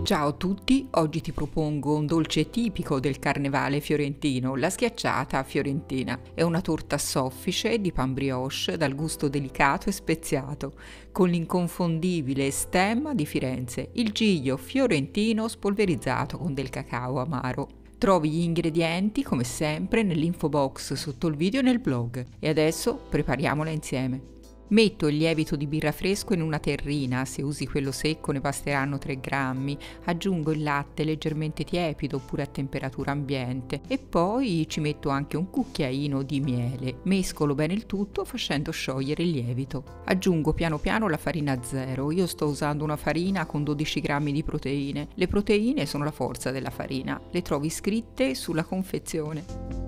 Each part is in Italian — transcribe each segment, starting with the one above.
Ciao a tutti, oggi ti propongo un dolce tipico del carnevale fiorentino, la schiacciata fiorentina. È una torta soffice di pan brioche dal gusto delicato e speziato, con l'inconfondibile stemma di Firenze, il giglio fiorentino spolverizzato con del cacao amaro. Trovi gli ingredienti, come sempre, nell'info box sotto il video e nel blog. E adesso prepariamola insieme. Metto il lievito di birra fresco in una terrina, se usi quello secco ne basteranno 3 grammi, aggiungo il latte leggermente tiepido oppure a temperatura ambiente e poi ci metto anche un cucchiaino di miele. Mescolo bene il tutto facendo sciogliere il lievito. Aggiungo piano piano la farina zero, io sto usando una farina con 12 grammi di proteine. Le proteine sono la forza della farina, le trovi scritte sulla confezione.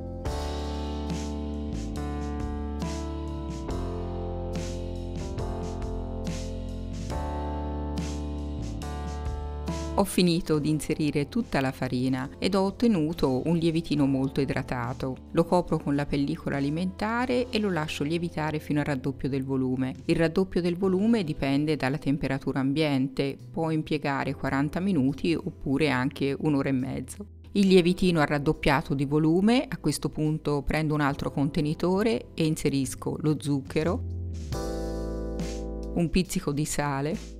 Ho finito di inserire tutta la farina ed ho ottenuto un lievitino molto idratato. Lo copro con la pellicola alimentare e lo lascio lievitare fino al raddoppio del volume. Il raddoppio del volume dipende dalla temperatura ambiente, può impiegare 40 minuti oppure anche un'ora e mezzo. Il lievitino ha raddoppiato di volume, a questo punto prendo un altro contenitore e inserisco lo zucchero, un pizzico di sale,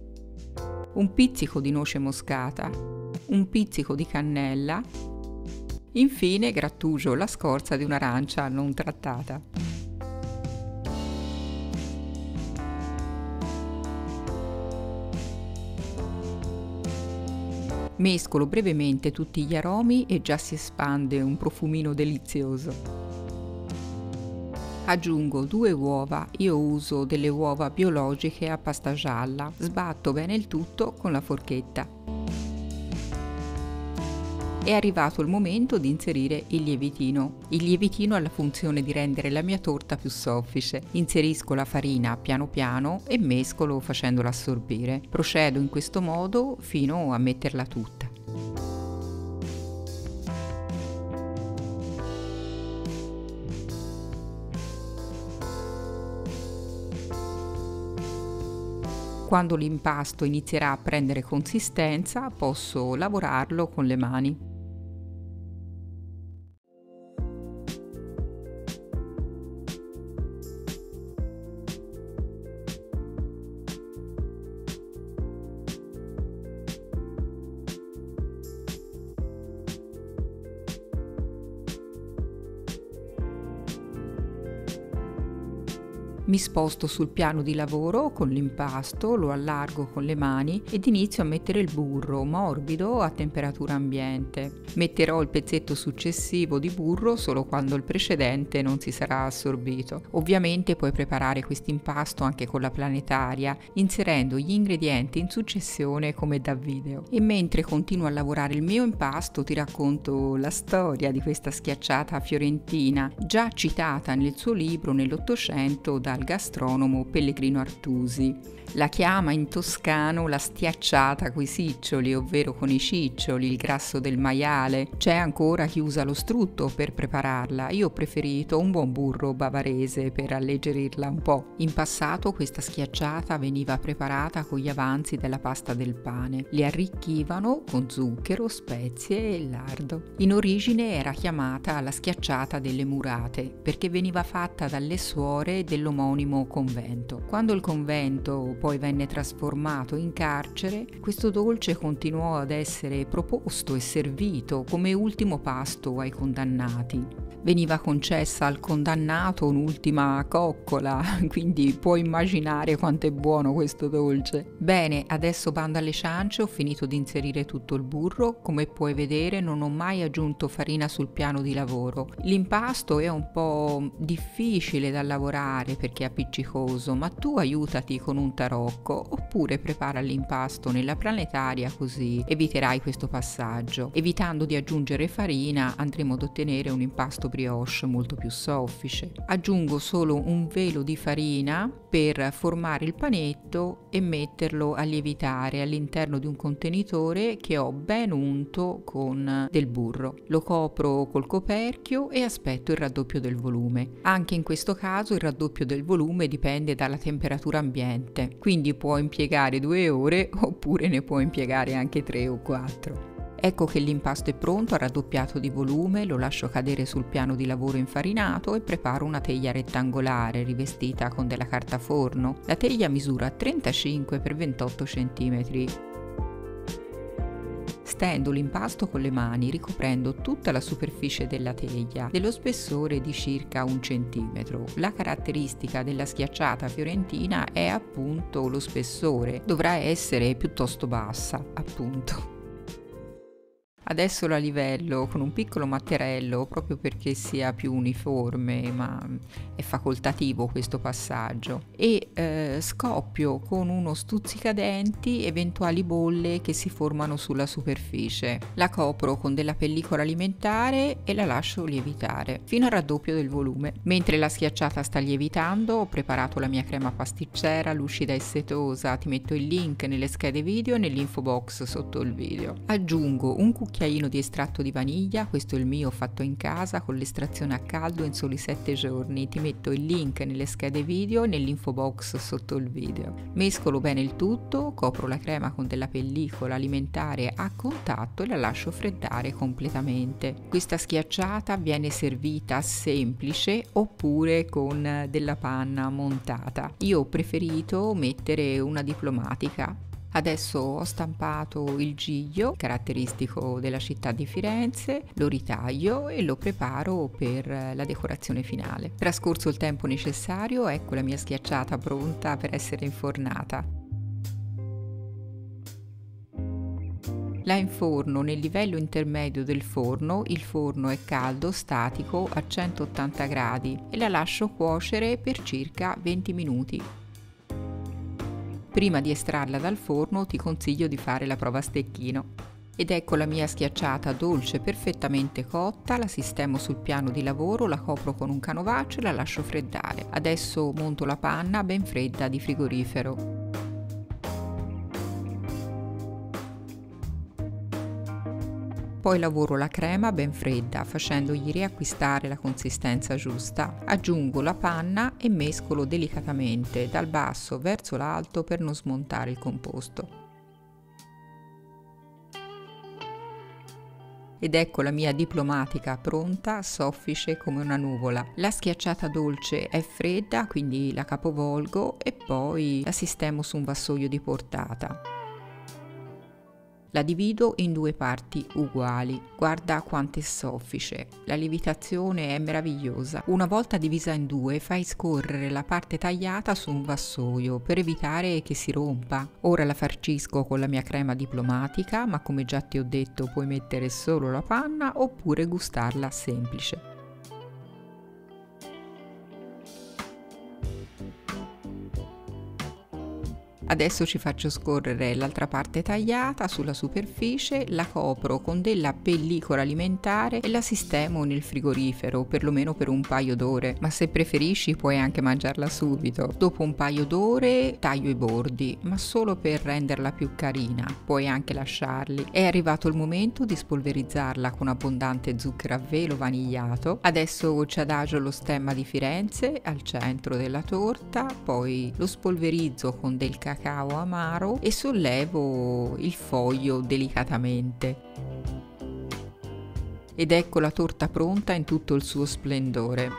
un pizzico di noce moscata, un pizzico di cannella, infine grattugio la scorza di un'arancia non trattata. Mescolo brevemente tutti gli aromi e già si espande un profumino delizioso. Aggiungo 2 uova, io uso delle uova biologiche a pasta gialla, sbatto bene il tutto con la forchetta. È arrivato il momento di inserire il lievitino. Il lievitino ha la funzione di rendere la mia torta più soffice. Inserisco la farina piano piano e mescolo facendola assorbire. Procedo in questo modo fino a metterla tutta. Quando l'impasto inizierà a prendere consistenza, posso lavorarlo con le mani. Mi sposto sul piano di lavoro con l'impasto, lo allargo con le mani ed inizio a mettere il burro morbido a temperatura ambiente. Metterò il pezzetto successivo di burro solo quando il precedente non si sarà assorbito. Ovviamente puoi preparare questo impasto anche con la planetaria, inserendo gli ingredienti in successione come da video. E mentre continuo a lavorare il mio impasto ti racconto la storia di questa schiacciata fiorentina, già citata nel suo libro nell'Ottocento dal gastronomo Pellegrino Artusi. La chiama in toscano la stiacciata coi siccioli, ovvero con i ciccioli, il grasso del maiale. C'è ancora chi usa lo strutto per prepararla, io ho preferito un buon burro bavarese per alleggerirla un po'. In passato questa schiacciata veniva preparata con gli avanzi della pasta del pane, li arricchivano con zucchero, spezie e lardo. In origine era chiamata la schiacciata delle murate perché veniva fatta dalle suore dell'omonimo convento. Quando il convento poi venne trasformato in carcere, questo dolce continuò ad essere proposto e servito come ultimo pasto ai condannati. Veniva concessa al condannato un'ultima coccola, quindi puoi immaginare quanto è buono questo dolce. Bene, adesso bando alle ciance, ho finito di inserire tutto il burro, come puoi vedere non ho mai aggiunto farina sul piano di lavoro. L'impasto è un po' difficile da lavorare perché è appiccicoso, ma tu aiutati con un tarocco oppure prepara l'impasto nella planetaria, così eviterai questo passaggio. Evitando di aggiungere farina andremo ad ottenere un impasto brioche molto più soffice. Aggiungo solo un velo di farina per formare il panetto e metterlo a lievitare all'interno di un contenitore che ho ben unto con del burro. Lo copro col coperchio e aspetto il raddoppio del volume. Anche in questo caso il raddoppio del volume dipende dalla temperatura ambiente, quindi può impiegare 2 ore oppure ne può impiegare anche 3 o 4. Ecco che l'impasto è pronto, ha raddoppiato di volume, lo lascio cadere sul piano di lavoro infarinato e preparo una teglia rettangolare rivestita con della carta forno. La teglia misura 35 x 28 cm. Stendo l'impasto con le mani ricoprendo tutta la superficie della teglia dello spessore di circa 1 cm. La caratteristica della schiacciata fiorentina è appunto lo spessore, dovrà essere piuttosto bassa, appunto. Adesso la livello con un piccolo matterello proprio perché sia più uniforme, ma è facoltativo questo passaggio, e scoppio con uno stuzzicadenti eventuali bolle che si formano sulla superficie. La copro con della pellicola alimentare e la lascio lievitare fino al raddoppio del volume. Mentre la schiacciata sta lievitando ho preparato la mia crema pasticcera lucida e setosa, ti metto il link nelle schede video e nell'info box sotto il video. Aggiungo un cucchiaino di estratto di vaniglia, questo è il mio fatto in casa con l'estrazione a caldo in soli 7 giorni, ti metto il link nelle schede video e nell'info box sotto il video. Mescolo bene il tutto, copro la crema con della pellicola alimentare a contatto e la lascio freddare completamente. Questa schiacciata viene servita semplice oppure con della panna montata. Io ho preferito mettere una diplomatica. Adesso ho stampato il giglio, caratteristico della città di Firenze, lo ritaglio e lo preparo per la decorazione finale. Trascorso il tempo necessario, ecco la mia schiacciata pronta per essere infornata. La inforno nel livello intermedio del forno, il forno è caldo, statico, a 180 gradi e la lascio cuocere per circa 20 minuti. Prima di estrarla dal forno ti consiglio di fare la prova a stecchino. Ed ecco la mia schiacciata dolce perfettamente cotta, la sistemo sul piano di lavoro, la copro con un canovaccio e la lascio freddare. Adesso monto la panna ben fredda di frigorifero. Poi lavoro la crema ben fredda facendogli riacquistare la consistenza giusta. Aggiungo la panna e mescolo delicatamente dal basso verso l'alto per non smontare il composto. Ed ecco la mia diplomatica pronta, soffice come una nuvola. La schiacciata dolce è fredda, quindi la capovolgo e poi la sistemo su un vassoio di portata. La divido in 2 parti uguali. Guarda quanto è soffice. La lievitazione è meravigliosa. Una volta divisa in 2, fai scorrere la parte tagliata su un vassoio per evitare che si rompa. Ora la farcisco con la mia crema diplomatica, ma come già ti ho detto puoi mettere solo la panna oppure gustarla semplice. Adesso ci faccio scorrere l'altra parte tagliata sulla superficie, la copro con della pellicola alimentare e la sistemo nel frigorifero perlomeno per un paio d'ore, ma se preferisci puoi anche mangiarla subito. Dopo un paio d'ore taglio i bordi, ma solo per renderla più carina, puoi anche lasciarli. È arrivato il momento di spolverizzarla con abbondante zucchero a velo vanigliato. Adesso ci adagio lo stemma di Firenze al centro della torta, poi lo spolverizzo con del cacao amaro e sollevo il foglio delicatamente. Ed ecco la torta pronta in tutto il suo splendore.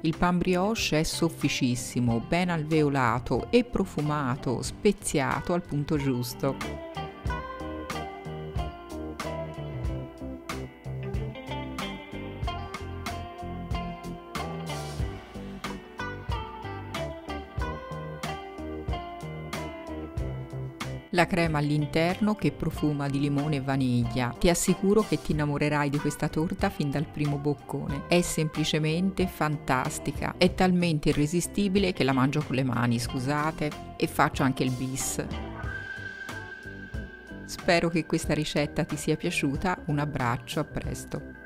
Il pan brioche è sofficissimo, ben alveolato e profumato, speziato al punto giusto. La crema all'interno che profuma di limone e vaniglia. Ti assicuro che ti innamorerai di questa torta fin dal primo boccone. È semplicemente fantastica. È talmente irresistibile che la mangio con le mani, scusate, e faccio anche il bis. Spero che questa ricetta ti sia piaciuta. Un abbraccio, a presto.